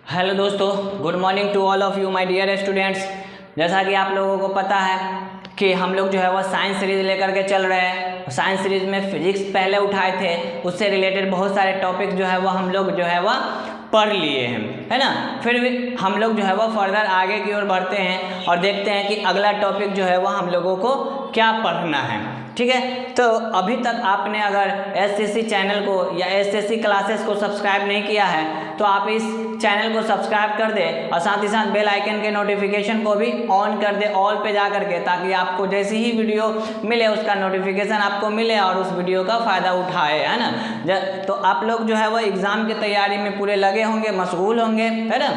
Hello दोस्तों, good morning to all of you my dear students. जैसा कि आप लोगों को पता है कि हम लोग जो है वह साइंस सीरीज़ लेकर के चल रहे हैं। साइंस सीरीज़ में फिजिक्स पहले उठाए थे, उससे रिलेटेड बहुत सारे टॉपिक जो है वह हम लोग जो है वह पढ़ लिए हैं, है ना। फिर भी हम लोग जो है वह फर्दर आगे की ओर बढ़ते हैं और देखते हैं कि अगला टॉपिक जो है वह हम लोगों को क्या पढ़ना है, ठीक है। तो अभी तक आपने अगर एसएससी चैनल को या एसएससी क्लासेस को सब्सक्राइब नहीं किया है तो आप इस चैनल को सब्सक्राइब कर दें और साथ ही साथ बेल आइकन के नोटिफिकेशन को भी ऑन कर दें ऑल पे जा करके, ताकि आपको जैसी ही वीडियो मिले उसका नोटिफिकेशन आपको मिले और उस वीडियो का फ़ायदा उठाए, है ना। तो आप लोग जो है वह एग्ज़ाम की तैयारी में पूरे लगे होंगे, मशगूल होंगे, है ना।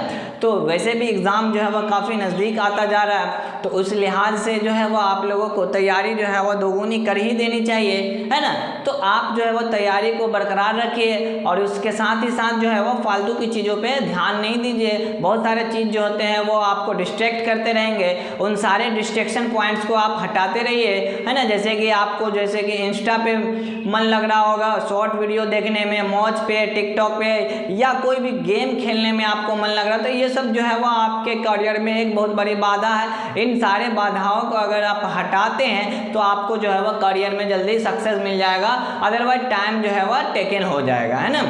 तो वैसे भी एग्ज़ाम जो है वह काफ़ी नज़दीक आता जा रहा है, तो उस लिहाज से जो है वह आप लोगों को तैयारी जो है वह दोगुनी कर ही देनी चाहिए, है ना। तो आप जो है वह तैयारी को बरकरार रखिए और उसके साथ ही साथ जो है वह फालतू की चीज़ों पे ध्यान नहीं दीजिए। बहुत सारे चीज़ जो होते हैं वो आपको डिस्ट्रैक्ट करते रहेंगे, उन सारे डिस्ट्रैक्शन पॉइंट्स को आप हटाते रहिए, है ना। जैसे कि इंस्टा पे मन लग रहा होगा शॉर्ट वीडियो देखने में, मौज पे, टिकटॉक पे, या कोई भी गेम खेलने में आपको मन लग रहा है, तो ये सब जो है वह आपके करियर में एक बहुत बड़ी बाधा है। इन सारे बाधाओं को अगर आप हटाते हैं तो आपको जो है वह करियर में जल्दी सक्सेस मिल जाएगा, अदरवाइज टाइम जो है वह टेकन हो जाएगा, है ना।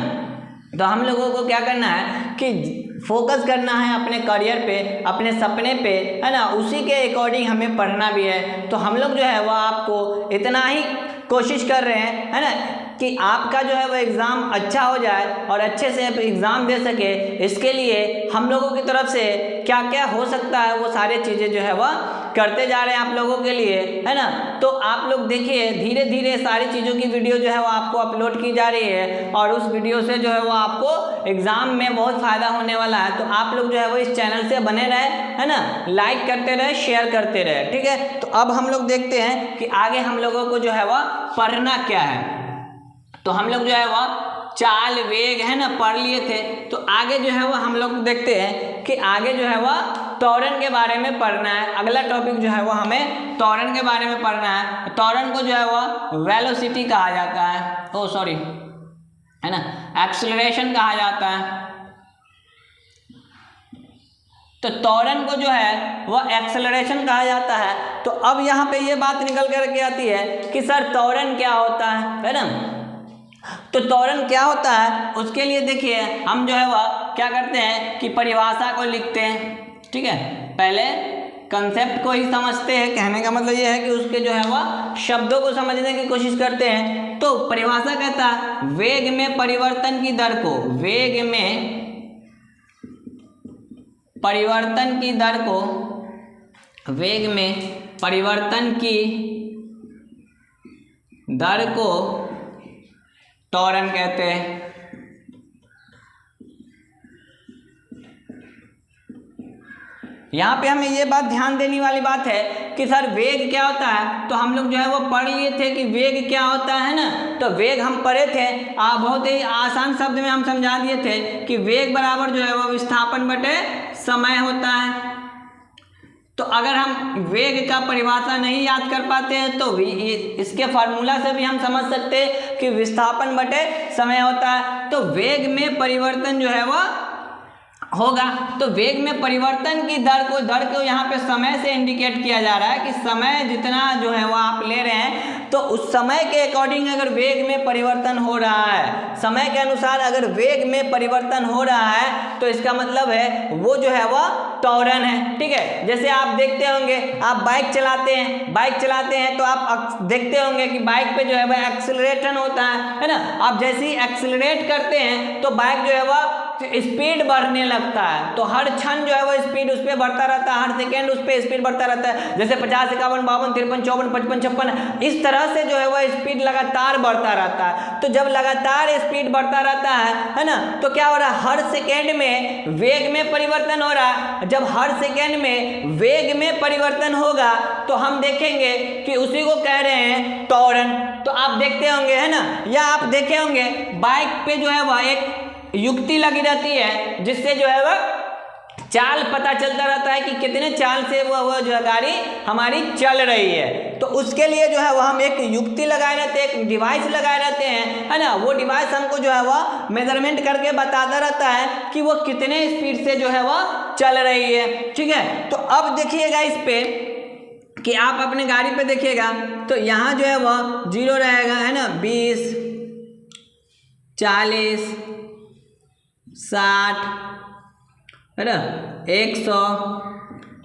तो हम लोगों को क्या करना है कि फोकस करना है अपने करियर पे, अपने सपने पे, है ना। उसी के अकॉर्डिंग हमें पढ़ना भी है। तो हम लोग जो है वह आपको इतना ही कोशिश कर रहे हैं, है ना, कि आपका जो है वह एग्ज़ाम अच्छा हो जाए और अच्छे से एग्ज़ाम दे सके। इसके लिए हम लोगों की तरफ से क्या क्या हो सकता है वो सारी चीज़ें जो है वह करते जा रहे हैं आप लोगों के लिए, है ना। तो आप लोग देखिए धीरे धीरे सारी चीज़ों की वीडियो जो है वो आपको अपलोड की जा रही है और उस वीडियो से जो है वो आपको एग्ज़ाम में बहुत फ़ायदा होने वाला है। तो आप लोग जो है वो इस चैनल से बने रहे, है ना, लाइक करते रहे, शेयर करते रहे, ठीक है। तो अब हम लोग देखते हैं कि आगे हम लोगों को जो है वह पढ़ना क्या है। तो हम लोग जो है वह चाल, वेग, है ना, पढ़ लिए थे। तो आगे जो है वह हम लोग देखते हैं कि आगे जो है वह त्वरण के बारे में पढ़ना है। अगला टॉपिक जो है वह हमें त्वरण के बारे में पढ़ना है। त्वरण को जो है वह वेलोसिटी कहा जाता है, है ना, एक्सेलरेशन कहा जाता है। तो त्वरण को जो है वह एक्सेलरेशन कहा जाता है। तो अब यहाँ पे ये बात निकल कर के आती है कि सर त्वरण क्या होता है ना। तो त्वरण क्या होता है उसके लिए देखिए हम जो है वह क्या करते हैं कि परिभाषा को लिखते हैं, ठीक है। पहले कंसेप्ट को ही समझते हैं, कहने का मतलब ये है कि उसके जो है वह शब्दों को समझने की कोशिश करते हैं। तो परिभाषा कहता है वेग में परिवर्तन की दर को, वेग में परिवर्तन की दर को, वेग में परिवर्तन की दर को त्वरण कहते हैं। यहाँ पे हमें ये बात ध्यान देने वाली बात है कि सर वेग क्या होता है। तो हम लोग जो है वो पढ़ लिए थे कि वेग क्या होता है ना। तो वेग हम पढ़े थे, बहुत ही आसान शब्द में हम समझा दिए थे कि वेग बराबर जो है वो विस्थापन बटे समय होता है। तो अगर हम वेग का परिभाषा नहीं याद कर पाते हैं तो इसके फार्मूला से भी हम समझ सकते हैं कि विस्थापन बटे समय होता है। तो वेग में परिवर्तन जो है वह होगा। तो वेग में परिवर्तन की दर को यहाँ पे समय से इंडिकेट किया जा रहा है कि समय जितना जो है वो आप ले रहे हैं, तो उस समय के अकॉर्डिंग अगर वेग में परिवर्तन हो रहा है, समय के अनुसार अगर वेग में परिवर्तन हो रहा है तो इसका मतलब है वो जो है वह त्वरण है, ठीक है। जैसे आप देखते होंगे, आप बाइक चलाते हैं तो आप देखते होंगे कि बाइक पे जो है वह एक्सेलरेशन होता है ना। आप जैसे ही एक्सेलरेट करते हैं तो बाइक जो है वह स्पीड बढ़ने लगता है। तो हर क्षण जो है वो स्पीड उस पर बढ़ता रहता है, हर सेकेंड उस पर स्पीड बढ़ता रहता है। जैसे 50, 51, 52, 53, 54, 55, 56 इस तरह से जो है वो स्पीड लगातार बढ़ता रहता है। तो जब लगातार स्पीड बढ़ता रहता है ना, तो क्या हो रहा है, हर सेकेंड में वेग में परिवर्तन हो रहा है। जब हर सेकेंड में वेग में परिवर्तन होगा तो हम देखेंगे कि उसी को कह रहे हैं त्वरण। तो आप देखते होंगे, है ना, या आप देखे होंगे बाइक पे जो है वह एक युक्ति लगी रहती है जिससे जो है वह चाल पता चलता रहता है कि कितने चाल से वो जो है गाड़ी हमारी चल रही है। तो उसके लिए जो है वो हम एक युक्ति लगाए रहते हैं, एक डिवाइस लगाए रहते हैं, है ना। वो डिवाइस हमको जो है वह मेजरमेंट करके बताता रहता है कि वो कितने स्पीड से जो है वह चल रही है, ठीक है। तो अब देखिएगा इस पे कि आप अपने गाड़ी पे देखिएगा तो यहाँ जो है वह 0 रहेगा, है ना, 20, 40, 60, है ना, 100,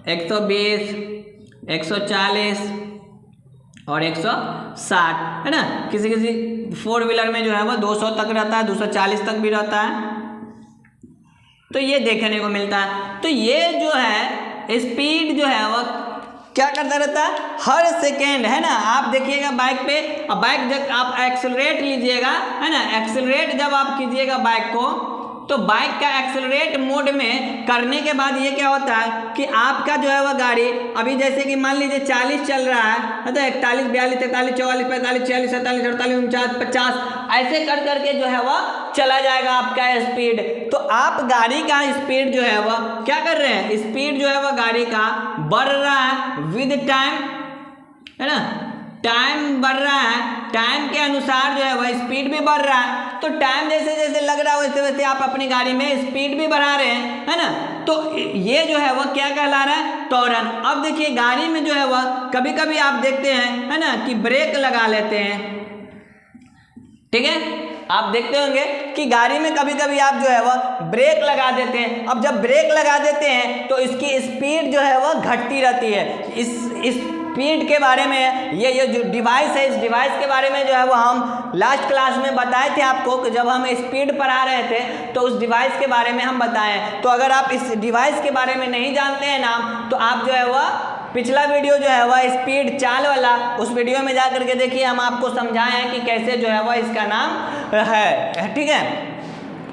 120, 140 और 160, है ना। किसी किसी 4 व्हीलर में जो है वो 200 तक रहता है, 240 तक भी रहता है, तो ये देखने को मिलता है। तो ये जो है स्पीड जो है वह क्या करता रहता है, हर सेकेंड, है ना। आप देखिएगा बाइक पे, अब बाइक जब आप एक्सेलरेट लीजिएगा, है ना, एक्सेलरेट जब आप कीजिएगा बाइक को, तो बाइक का एक्सेलरेट मोड में करने के बाद ये क्या होता है कि आपका जो है वह गाड़ी अभी जैसे कि मान लीजिए 40 चल रहा है तो 41, 42, 43, 44, 45, 46, 47, 48, 49, 50 ऐसे कर करके जो है वह चला जाएगा आपका स्पीड। तो आप गाड़ी का स्पीड जो है वह क्या कर रहे हैं, स्पीड जो है वह गाड़ी का बढ़ रहा है विद टाइम, है ना, टाइम बढ़ रहा है, टाइम के अनुसार जो है वह स्पीड भी बढ़ रहा है। तो टाइम जैसे जैसे लग रहा है वैसे वैसे आप अपनी गाड़ी में स्पीड भी बढ़ा रहे हैं, है ना। तो ये जो है वह क्या कहला रहा है, त्वरण। अब देखिए गाड़ी में जो है वह कभी कभी आप देखते हैं, है ना, कि ब्रेक लगा लेते हैं, ठीक है। आप देखते होंगे कि गाड़ी में कभी कभी आप जो है वह ब्रेक लगा देते हैं। अब जब ब्रेक लगा देते हैं तो इसकी स्पीड जो है वह घटती रहती है। इस स्पीड के बारे में ये जो डिवाइस है, इस डिवाइस के बारे में जो है वो हम लास्ट क्लास में बताए थे आपको कि जब हम स्पीड पढ़ा रहे थे तो उस डिवाइस के बारे में हम बताएं। तो अगर आप इस डिवाइस के बारे में नहीं जानते हैं नाम, तो आप जो है वह पिछला वीडियो जो है वह स्पीड चाल वाला, उस वीडियो में जा करके देखिए, हम आपको समझाए हैं कि कैसे जो है वह इसका नाम है, ठीक है।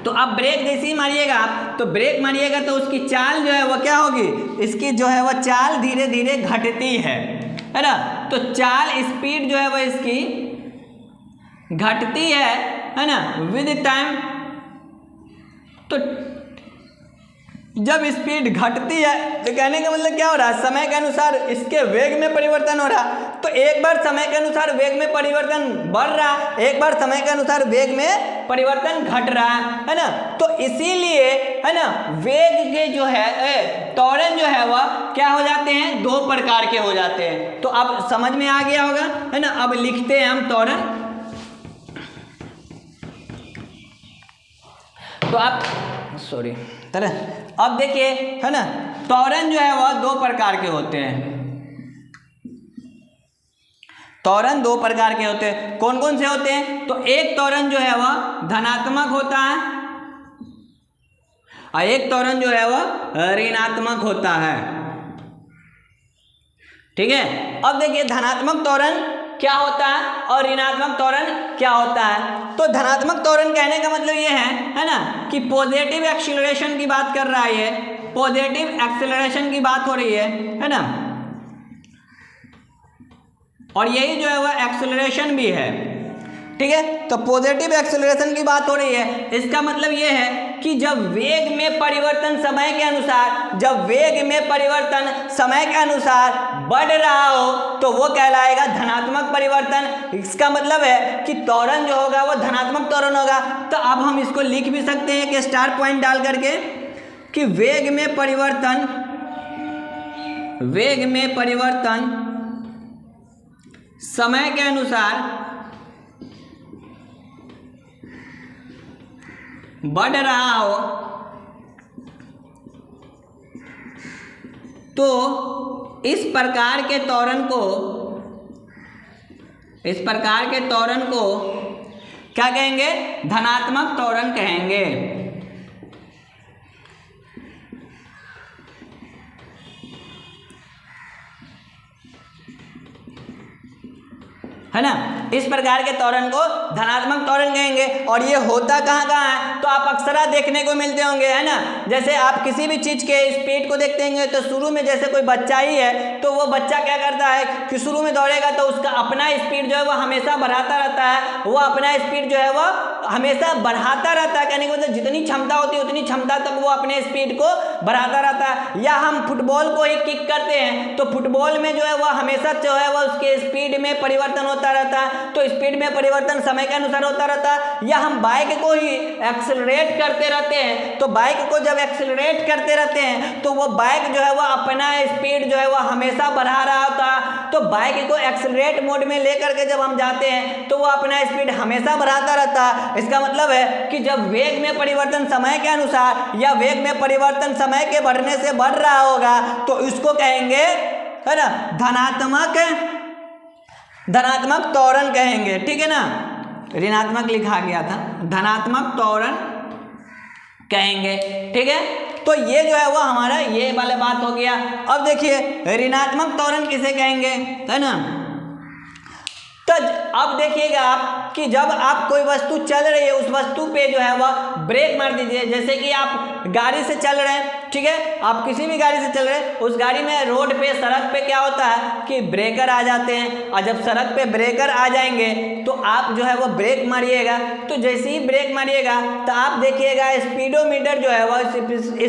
तो अब ब्रेक जैसे ही मारिएगा आप, तो ब्रेक मारिएगा तो उसकी चाल जो है वह क्या होगी, इसकी जो है वह चाल धीरे धीरे घटती है ना। तो चाल स्पीड जो है वह इसकी घटती है ना विद टाइम। तो जब स्पीड घटती है तो कहने का मतलब क्या हो रहा है, समय के अनुसार इसके वेग में परिवर्तन हो रहा है। तो एक बार समय के अनुसार वेग में परिवर्तन बढ़ रहा है, एक बार समय के अनुसार वेग में परिवर्तन घट रहा है ना। तो इसीलिए, है ना, वेग के जो है त्वरण जो है वह क्या हो जाते हैं, 2 प्रकार के हो जाते हैं। तो अब समझ में आ गया होगा, है ना। अब लिखते हैं हम त्वरण। तो आप अब देखिए, है ना, त्वरण जो है वह 2 प्रकार के होते हैं। त्वरण 2 प्रकार के होते हैं। कौन कौन से होते हैं, तो एक त्वरण जो है वह धनात्मक होता है और एक त्वरण जो है वह ऋणात्मक होता है, ठीक है। अब देखिए धनात्मक त्वरण क्या होता है और ऋणात्मक त्वरण क्या होता है। तो धनात्मक त्वरण कहने का मतलब ये है ना, कि पॉजिटिव एक्सीलरेशन की बात कर रहा है, ये पॉजिटिव एक्सीलरेशन की बात हो रही है ना। और यही जो है वह एक्सीलरेशन भी है, ठीक है। तो पॉजिटिव एक्सीलरेशन की बात हो रही है। इसका मतलब ये है कि जब वेग में परिवर्तन समय के अनुसार, जब वेग में परिवर्तन समय के अनुसार बढ़ रहा हो तो वो कहलाएगा धनात्मक परिवर्तन। इसका मतलब है कि त्वरण जो होगा वो धनात्मक त्वरण होगा। तो अब हम इसको लिख भी सकते हैं कि स्टार पॉइंट डाल करके कि वेग में परिवर्तन समय के अनुसार बढ़ रहा हो तो इस प्रकार के त्वरण को क्या कहेंगे, धनात्मक त्वरण कहेंगे, है ना। इस प्रकार के त्वरण को धनात्मक त्वरण कहेंगे। और ये होता कहाँ कहाँ है, तो आप अक्सर देखने को मिलते होंगे, है ना। जैसे आप किसी भी चीज के स्पीड को देखते होंगे तो शुरू में जैसे कोई बच्चा ही है तो वो बच्चा क्या करता है कि शुरू में दौड़ेगा तो उसका अपना स्पीड जो है वो हमेशा बढ़ाता रहता है, वो अपना स्पीड जो है वो हमेशा बढ़ाता रहता है। कहने का मतलब जितनी क्षमता होती है उतनी क्षमता तक वो अपने स्पीड को बढ़ाता रहता है। या हम फुटबॉल को ही किक करते हैं तो फुटबॉल में जो है वो हमेशा जो है वो उसके स्पीड में परिवर्तन होता रहता है, तो स्पीड में परिवर्तन समय के अनुसार होता रहता है। या हम बाइक को ही एक्सेलरेट करते रहते हैं तो बाइक को जब एक्सेलरेट करते रहते हैं तो वो बाइक जो है वो अपना स्पीड जो है वो हमेशा बढ़ा रहा होता है। तो बाइक को एक्सेलरेट मोड में लेकर के जब हम जाते हैं तो वो अपना स्पीड हमेशा बढ़ाता रहता है। इसका मतलब है कि जब वेग में परिवर्तन समय के अनुसार या वेग में परिवर्तन समय के बढ़ने से बढ़ रहा होगा तो इसको कहेंगे, है ना, धनात्मक त्वरण कहेंगे। ठीक है ना, ऋणात्मक लिखा गया था, धनात्मक त्वरण कहेंगे। ठीक है, तो ये जो है वो हमारा ये वाला बात हो गया। अब देखिए ऋणात्मक त्वरण किसे कहेंगे, है ना। तो अब देखिएगा आप कि जब आप कोई वस्तु चल रही है उस वस्तु पे जो है वह ब्रेक मार दीजिए। जैसे कि आप गाड़ी से चल रहे हैं, ठीक है, आप किसी भी गाड़ी से चल रहे हैं, उस गाड़ी में रोड पे सड़क पे क्या होता है कि ब्रेकर आ जाते हैं। और जब सड़क पे ब्रेकर आ जाएंगे तो आप जो है वो ब्रेक मारिएगा। तो जैसे ही ब्रेक मारिएगा तो आप देखिएगा स्पीडोमीटर जो है वह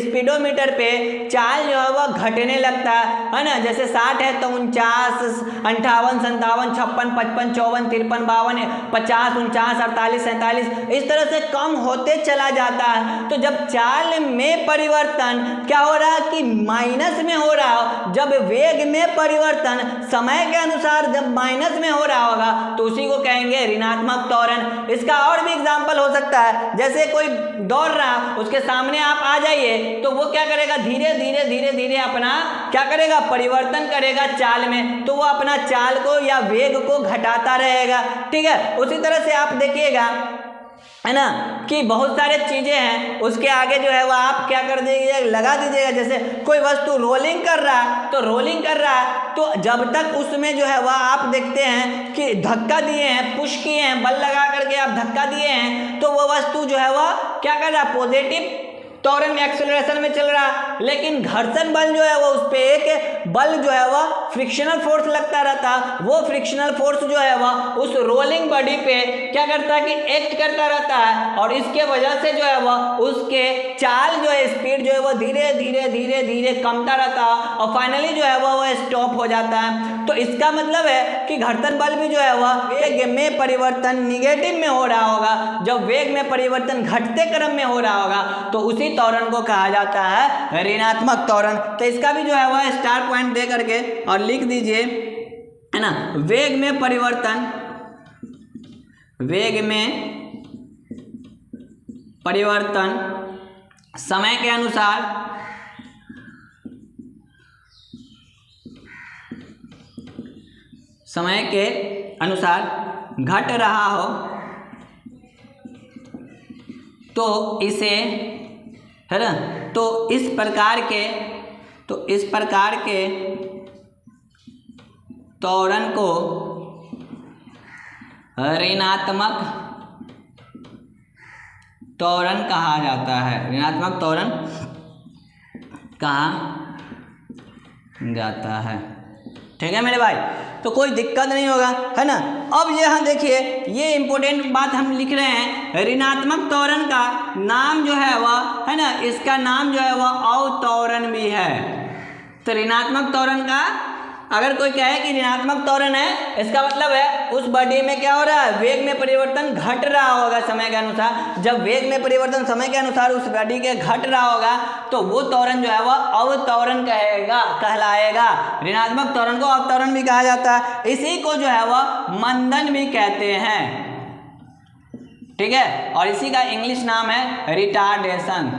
स्पीडोमीटर पे चाल जो है वह घटने लगता है ना। जैसे 60 है तो 49, 58, 57, 56, 55, 54, 53, 52, 50, 49, 48, 47 इस तरह से कम होते चला जाता है। तो जब चाल में परिवर्तन क्या हो रहा है कि माइनस में हो रहा हो, जब वेग में परिवर्तन समय के अनुसार जब माइनस में हो रहा होगा तो उसी को कहेंगे ऋणात्मक त्वरण। इसका और भी एग्जांपल हो सकता है, जैसे कोई दौड़ रहा उसके सामने आप आ जाइए तो वो क्या करेगा, धीरे धीरे धीरे धीरे अपना क्या करेगा, परिवर्तन करेगा चाल में, तो वो अपना चाल को या वेग को घटाता रहेगा। ठीक है, उसी तरह से आप देखिएगा, है ना, कि बहुत सारे चीजें हैं उसके आगे जो है वो आप क्या कर दीजिएगा, लगा दीजिएगा। जैसे कोई वस्तु रोलिंग कर रहा है तो रोलिंग कर रहा है तो जब तक उसमें जो है वह आप देखते हैं कि धक्का दिए हैं, पुश किए हैं, बल लगा करके आप धक्का दिए हैं तो वो वस्तु जो है वह क्या कर रहा है, पॉजिटिव त्वरण एक्सेलरेशन में चल रहा है। लेकिन घर्षण बल जो है वो उस पे एक बल जो है वह फ्रिक्शनल फोर्स लगता रहता है। वो फ्रिक्शनल फोर्स जो है वह उस रोलिंग बॉडी पे क्या करता है कि एक्ट करता रहता है और इसके वजह से जो है वह उसके चाल जो है स्पीड जो है वो धीरे धीरे धीरे धीरे कमता रहता है और फाइनली जो है वह स्टॉप हो जाता है। तो इसका मतलब है कि घर्षण बल भी जो है वह वेग में परिवर्तन निगेटिव में हो रहा होगा, जब वेग में परिवर्तन घटते क्रम में हो रहा होगा तो उसी त्वरण को कहा जाता है ऋणात्मक त्वरण। तो इसका भी जो है वह स्टार पॉइंट दे करके और लिख दीजिए, है ना, वेग में परिवर्तन, वेग में परिवर्तन समय के अनुसार घट रहा हो तो इसे, है ना, तो इस प्रकार के त्वरण को ऋणात्मक त्वरण कहा जाता है, ऋणात्मक त्वरण कहा जाता है। ठीक है मेरे भाई, तो कोई दिक्कत नहीं होगा, है ना। अब यहाँ देखिए ये इंपॉर्टेंट बात हम लिख रहे हैं, ऋणात्मक त्वरण का नाम जो है वह, है ना, इसका नाम जो है वह अवत्वरण भी है। तो ऋणात्मक त्वरण का अगर कोई कहे कि ऋणात्मक त्वरण है, इसका मतलब है उस बॉडी में क्या हो रहा है, वेग में परिवर्तन घट रहा होगा समय के अनुसार। जब वेग में परिवर्तन समय के अनुसार उस बॉडी के घट रहा होगा तो वो त्वरण जो है वह अवत्वरण कहलाएगा। ऋणात्मक त्वरण को अवत्वरण भी कहा जाता है, इसी को जो है वह मंदन भी कहते हैं। ठीक है, और इसी का इंग्लिश नाम है रिटार्डेशन।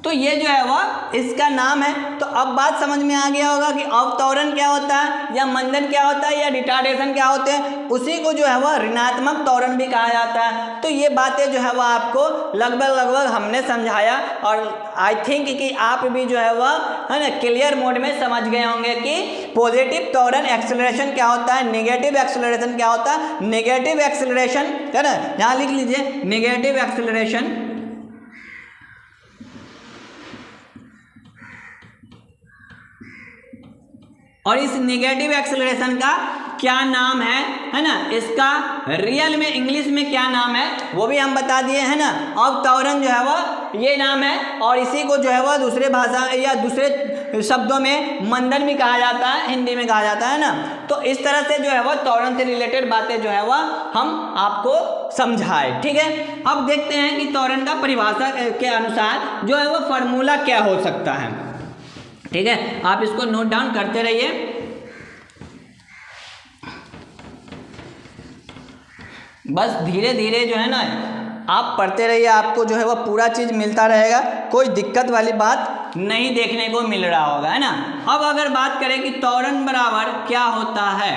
तो ये जो है वह इसका नाम है। तो अब बात समझ में आ गया होगा कि अवत्वरण क्या होता है या मंदन क्या होता है या रिटार्डेशन क्या होते हैं। उसी को जो है वह ऋणात्मक त्वरण भी कहा जाता है। तो ये बातें जो है वह आपको लगभग हमने समझाया और आई थिंक कि आप भी जो है वह है ना क्लियर मोड में समझ गए होंगे कि पॉजिटिव त्वरण एक्सेलरेशन क्या होता है, नेगेटिव एक्सेलरेशन क्या होता है। नेगेटिव एक्सेलरेशन है ना, यहाँ लिख लीजिए नेगेटिव एक्सेलरेशन और इस नेगेटिव एक्सेलरेशन का क्या नाम है ना, इसका रियल में इंग्लिश में क्या नाम है वो भी हम बता दिए है ना। अवत्वरण जो है वह ये नाम है और इसी को जो है वह दूसरे भाषा या दूसरे शब्दों में मंदन भी कहा जाता है, हिंदी में कहा जाता है ना। तो इस तरह से जो है वह त्वरण से रिलेटेड बातें जो है वह हम आपको समझाए। ठीक है, अब देखते हैं कि त्वरण का परिभाषा के अनुसार जो है वह फॉर्मूला क्या हो सकता है। ठीक है, आप इसको नोट डाउन करते रहिए। बस धीरे धीरे जो है ना आप पढ़ते रहिए, आपको जो है वह पूरा चीज़ मिलता रहेगा, कोई दिक्कत वाली बात नहीं देखने को मिल रहा होगा है ना। अब अगर बात करें कि त्वरण बराबर क्या होता है,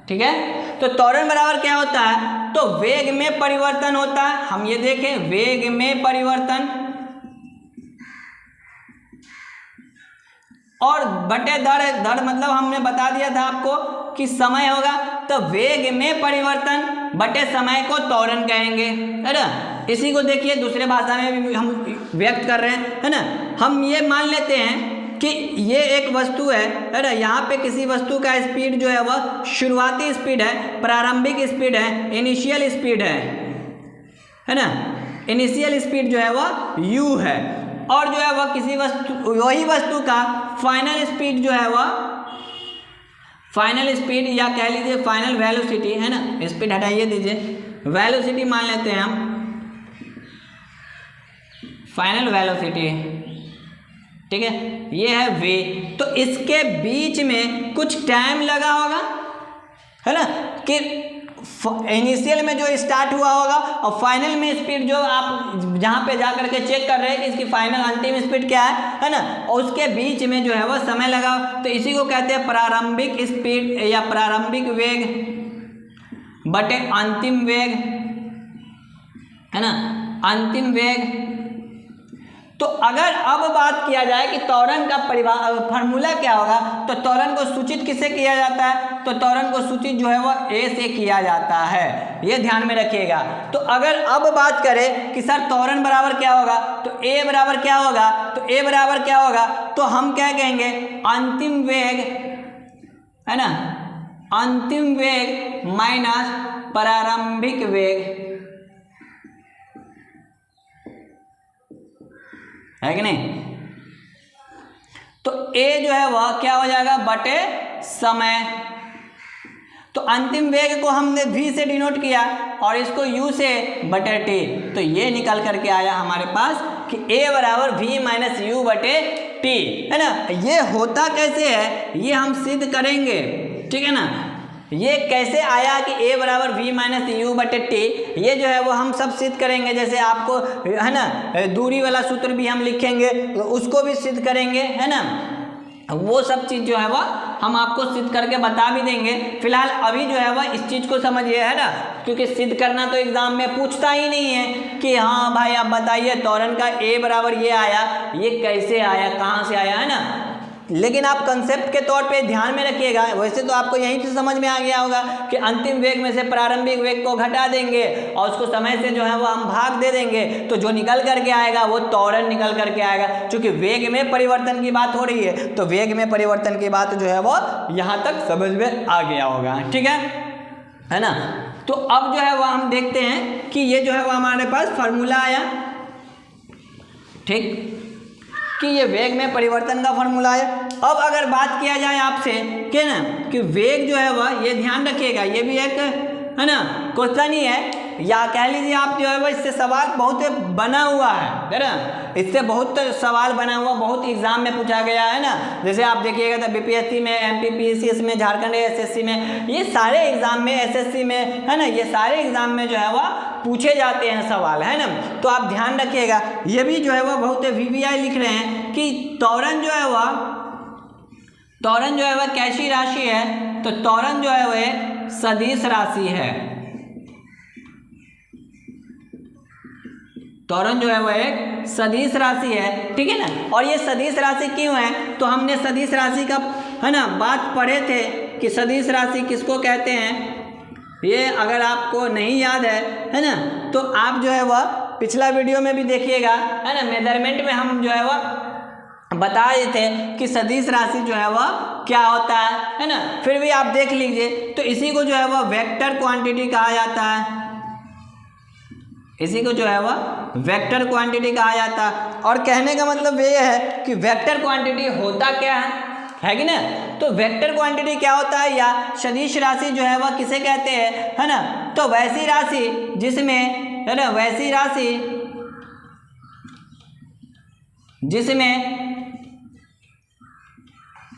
ठीक है, तो त्वरण बराबर क्या होता है, तो वेग में परिवर्तन होता है। हम ये देखें वेग में परिवर्तन और बटे दर मतलब हमने बता दिया था आपको कि समय होगा, तो वेग में परिवर्तन बटे समय को त्वरण कहेंगे है ना। इसी को देखिए दूसरे भाषा में भी हम व्यक्त कर रहे हैं है ना। हम ये मान लेते हैं कि ये एक वस्तु है ना, यहाँ पे किसी वस्तु का स्पीड जो है वह शुरुआती स्पीड है, प्रारंभिक स्पीड है, इनिशियल स्पीड है ना। इनिशियल स्पीड जो है वह u है और जो है वह किसी वही वस्तु का फाइनल स्पीड जो है वह फाइनल स्पीड या कह लीजिए फाइनल वेलोसिटी है ना, स्पीड हटाइए दीजिए, वेलोसिटी मान लेते हैं हम, फाइनल वेलोसिटी। ठीक है, ये है v। तो इसके बीच में कुछ टाइम लगा होगा है ना कि इनिशियल में जो स्टार्ट हुआ होगा और फाइनल में स्पीड जो आप जहाँ पे जा करके चेक कर रहे हैं कि इसकी फाइनल अंतिम स्पीड क्या है ना, और उसके बीच में जो है वह समय लगा। तो इसी को कहते हैं प्रारंभिक स्पीड या प्रारंभिक वेग बटे अंतिम वेग है ना, अंतिम वेग। तो अगर अब बात किया जाए कि त्वरण का फार्मूला क्या होगा, तो त्वरण को सूचित किससे किया जाता है, तो त्वरण को सूचित जो है वह a से किया जाता है, ये ध्यान में रखिएगा। तो अगर अब बात करें कि सर त्वरण बराबर क्या होगा, तो a बराबर क्या होगा, तो a बराबर क्या होगा, तो हम क्या कहेंगे अंतिम वेग है ना, अंतिम वेग माइनस प्रारंभिक वेग है कि नहीं। तो a जो है वह क्या हो जाएगा बटे समय। तो अंतिम वेग को हमने v से डिनोट किया और इसको u से बटे t, तो ये निकल करके आया हमारे पास कि a बराबर v माइनस यू बटे t है ना। ये होता कैसे है ये हम सिद्ध करेंगे, ठीक है ना। ये कैसे आया कि a बराबर v माइनस यू बटे टी, ये जो है वो हम सब सिद्ध करेंगे। जैसे आपको है ना दूरी वाला सूत्र भी हम लिखेंगे तो उसको भी सिद्ध करेंगे है ना, वो सब चीज़ जो है वह हम आपको सिद्ध करके बता भी देंगे। फिलहाल अभी जो है वह इस चीज़ को समझिए है ना, क्योंकि सिद्ध करना तो एग्जाम में पूछता ही नहीं है कि हाँ भाई आप बताइए त्वरण का a बराबर ये आया, ये कैसे आया, कहाँ से आया है ना। लेकिन आप कंसेप्ट के तौर पे ध्यान में रखिएगा। वैसे तो आपको यहीं से समझ में आ गया होगा कि अंतिम वेग में से प्रारंभिक वेग को घटा देंगे और उसको समय से जो है वो हम भाग दे देंगे, तो जो निकल करके आएगा वो त्वरण निकल करके आएगा। क्योंकि वेग में परिवर्तन की बात हो रही है तो वेग में परिवर्तन की बात जो है वो यहाँ तक समझ में आ गया होगा, ठीक है ना। तो अब जो है वह हम देखते हैं कि ये जो है वो हमारे पास फार्मूला आया, ठीक, कि ये वेग में परिवर्तन का फार्मूला है। अब अगर बात किया जाए आपसे कि ना कि वेग जो है वह, ये ध्यान रखिएगा, ये भी एक है ना क्वेश्चन ही है या कह लीजिए आप जो है वो इससे सवाल बहुत बना हुआ है ना, इससे बहुत सवाल बना हुआ, बहुत एग्जाम में पूछा गया है ना। जैसे आप देखिएगा तो बीपीएससी में, एमपीपीएससी में, झारखंड एसएससी में, ये सारे एग्जाम में, एसएससी में है ना, ये सारे एग्जाम में जो है वह पूछे जाते हैं सवाल, है ना। तो आप ध्यान रखिएगा, ये भी जो है वह बहुत वीवीआई लिख रहे हैं कि त्वरण जो है वह कैसी राशि है, तो त्वरण जो है वह सदिश राशि है। त्वरण जो है वह एक सदिश राशि है, ठीक है ना। और ये सदिश राशि क्यों है, तो हमने सदिश राशि का है ना बात पढ़े थे कि सदिश राशि किसको कहते हैं। ये अगर आपको नहीं याद है ना, तो आप जो है वह पिछला वीडियो में भी देखिएगा, है ना। मेजरमेंट में हम जो है वह बताए थे कि सदिश राशि जो है वह क्या होता है ना। फिर भी आप देख लीजिए, तो इसी को जो है वह वेक्टर क्वांटिटी कहा जाता है, इसी को जो है वह वेक्टर क्वांटिटी कहा जाता है। और कहने का मतलब ये है कि वेक्टर क्वांटिटी होता क्या है कि ना। तो वेक्टर क्वांटिटी क्या होता है, या सदिश राशि जो है वह किसे कहते हैं, है ना। तो वैसी राशि जिसमें, है ना, वैसी राशि जिसमें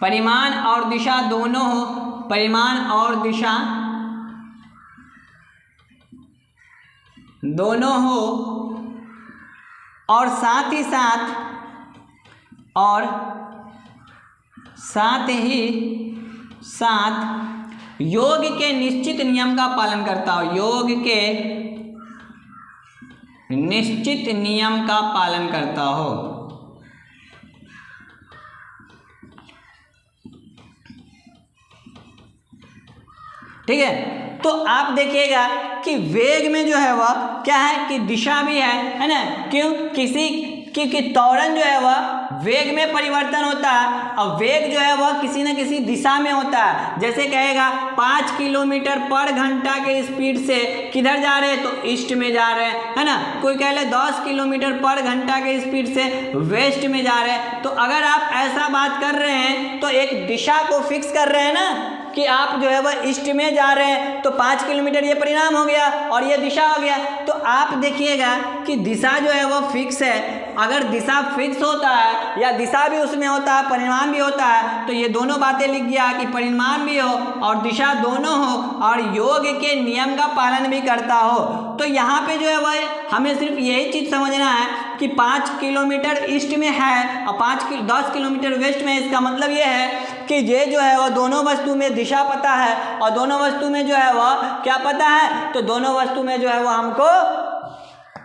परिमाण और दिशा दोनों हो, परिमाण और दिशा दोनों हो, और साथ ही साथ योग के निश्चित नियम का पालन करता हो, योग के निश्चित नियम का पालन करता हो। ठीक है, तो आप देखिएगा कि वेग में जो है वह क्या है कि दिशा भी है ना। क्यों, क्योंकि त्वरण जो है वह वेग में परिवर्तन होता है, और वेग जो है वह किसी न किसी दिशा में होता है। जैसे कहेगा 5 किलोमीटर पर घंटा के स्पीड से किधर जा रहे हैं, तो ईस्ट में जा रहे हैं, है ना। कोई कह ले 10 किलोमीटर पर घंटा के स्पीड से वेस्ट में जा रहे हैं। तो अगर आप ऐसा बात कर रहे हैं तो एक दिशा को फिक्स कर रहे हैं ना, कि आप जो है वह ईस्ट में जा रहे हैं, तो 5 किलोमीटर ये परिणाम हो गया और ये दिशा हो गया। तो आप देखिएगा कि दिशा जो है वह फिक्स है। अगर दिशा फिक्स होता है या दिशा भी उसमें होता है, परिमाण भी होता है, तो ये दोनों बातें लिख गया कि परिमाण भी हो और दिशा दोनों हो, और योग के नियम का पालन भी करता हो। तो यहाँ पे जो है वह हमें सिर्फ यही चीज़ समझना है कि 5 किलोमीटर ईस्ट में है और 10 किलोमीटर वेस्ट में। इसका मतलब ये है कि ये जो है वह दोनों वस्तु में दिशा पता है और दोनों वस्तु में जो है वह क्या पता है, तो दोनों वस्तु में जो है वह हमको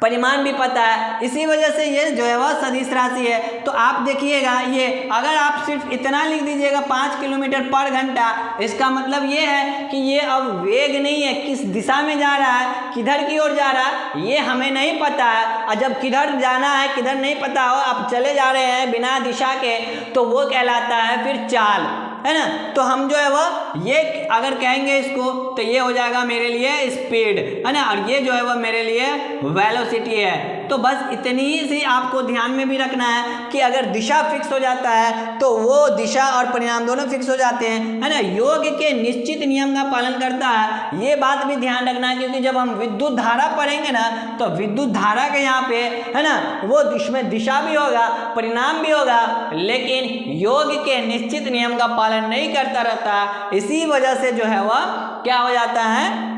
परिमाण भी पता है। इसी वजह से ये जो है वह सदिश राशि है। तो आप देखिएगा, ये अगर आप सिर्फ इतना लिख दीजिएगा 5 किलोमीटर पर घंटा, इसका मतलब ये है कि ये अब वेग नहीं है, किस दिशा में जा रहा है, किधर की ओर जा रहा है, ये हमें नहीं पता है। और जब किधर जाना है किधर नहीं पता हो, आप चले जा रहे हैं बिना दिशा के, तो वो कहलाता है फिर चाल, है ना। तो हम जो है वह ये अगर कहेंगे इसको, तो ये हो जाएगा मेरे लिए स्पीड, है ना, और ये जो है वह मेरे लिए वेलोसिटी है। तो बस इतनी सी आपको ध्यान में भी रखना है कि अगर दिशा फिक्स हो जाता है तो वो दिशा और परिणाम दोनों फिक्स हो जाते हैं, है ना। योग के निश्चित नियम का पालन करता है, ये बात भी ध्यान रखना है। क्योंकि जब हम विद्युत धारा पढ़ेंगे ना, तो विद्युत धारा के यहाँ पे, है ना, वो इसमें दिशा भी होगा, परिणाम भी होगा, लेकिन योग के निश्चित नियम का पालन नहीं करता रहता। इसी वजह से जो है वह क्या हो जाता है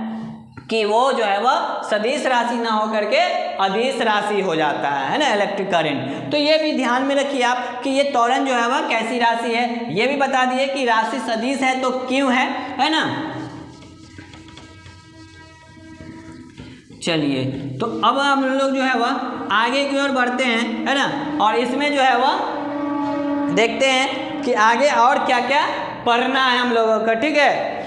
कि वो जो है वह सदिश राशि ना होकर के अदिश राशि हो जाता है ना, इलेक्ट्रिक करंट। तो ये भी ध्यान में रखिए आप कि ये त्वरण जो है वह कैसी राशि है। ये भी बता दिए कि राशि सदिश है तो क्यों है ना। चलिए, तो अब हम लोग जो है वह आगे की ओर बढ़ते हैं, है ना। और इसमें जो है वह देखते हैं कि आगे और क्या क्या पढ़ना है हम लोगों को, ठीक है।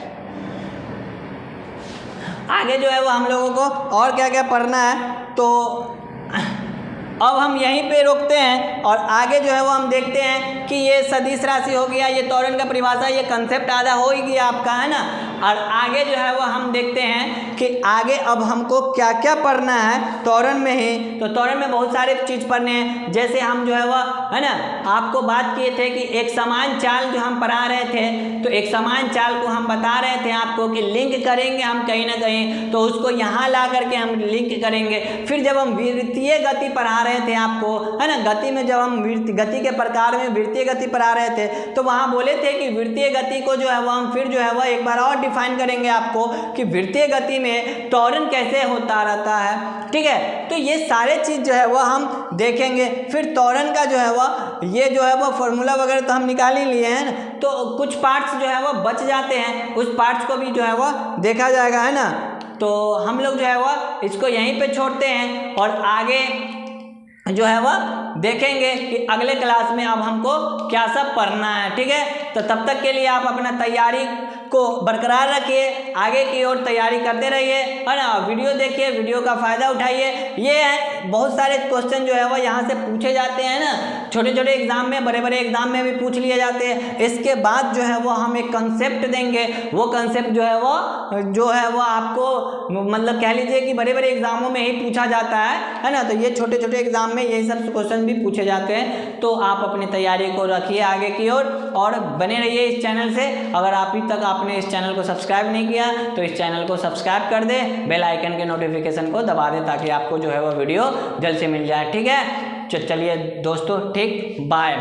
आगे जो है वो हम लोगों को और क्या क्या पढ़ना है, तो अब हम यहीं पे रोकते हैं और आगे जो है वो हम देखते हैं कि ये सदिश राशि हो गया, ये त्वरण का परिभाषा, ये कंसेप्ट आधा हो ही गया आपका, है ना। और आगे जो है वो हम देखते हैं कि आगे अब हमको क्या क्या पढ़ना है त्वरण में ही। तो त्वरण में बहुत सारे चीज़ पढ़ने हैं, जैसे हम जो है वो, है ना, आपको बात किए थे कि एक समान चाल जो हम पढ़ा रहे थे, तो एक समान चाल को हम बता रहे थे आपको कि लिंक करेंगे हम कहीं ना कहीं, तो उसको यहाँ ला करके हम लिंक करेंगे। फिर जब हम वृत्तीय गति पढ़ा रहे थे आपको, है ना, गति में जब हम गति के प्रकार में वृत्तीय गति पढ़ा रहे थे, तो वहाँ बोले थे कि वृत्तीय गति को जो है वो हम फिर जो है वो एक बार और डिफाइन करेंगे आपको कि वृत्तीय गति में त्वरण कैसे होता रहता है, ठीक है। तो ये सारे चीज़ जो है वो हम देखेंगे। फिर त्वरण का जो है वो ये जो है वो फॉर्मूला वगैरह तो हम निकाल ही लिए हैं ना, तो कुछ पार्ट्स जो है वो बच जाते हैं, उस पार्ट्स को भी जो है वो देखा जाएगा, है ना। तो हम लोग जो है वो इसको यहीं पे छोड़ते हैं और आगे जो है वह देखेंगे कि अगले क्लास में अब हमको क्या सब पढ़ना है, ठीक है। तो तब तक के लिए आप अपना तैयारी को बरकरार रखिए, आगे की ओर तैयारी करते रहिए, है ना। वीडियो देखिए, वीडियो का फ़ायदा उठाइए। ये है बहुत सारे क्वेश्चन जो है वह यहाँ से पूछे जाते हैं ना, छोटे छोटे एग्जाम में, बड़े बड़े एग्जाम में भी पूछ लिए जाते हैं। इसके बाद जो है वो हम एक कंसेप्ट देंगे, वो कंसेप्ट जो है वो आपको मतलब कह लीजिए कि बड़े बड़े एग्जामों में ही पूछा जाता है ना। तो ये छोटे छोटे एग्जाम में यही सब क्वेश्चन भी पूछे जाते हैं। तो आप अपनी तैयारी को रखिए आगे की ओर और बने रहिए इस चैनल से। अगर अभी तक आपने इस चैनल को सब्सक्राइब नहीं किया तो इस चैनल को सब्सक्राइब कर दे, बेल आइकन के नोटिफिकेशन को दबा दे ताकि आपको जो है वो वीडियो जल्द से मिल जाए, ठीक है। चलिए दोस्तों, ठीक, बाय।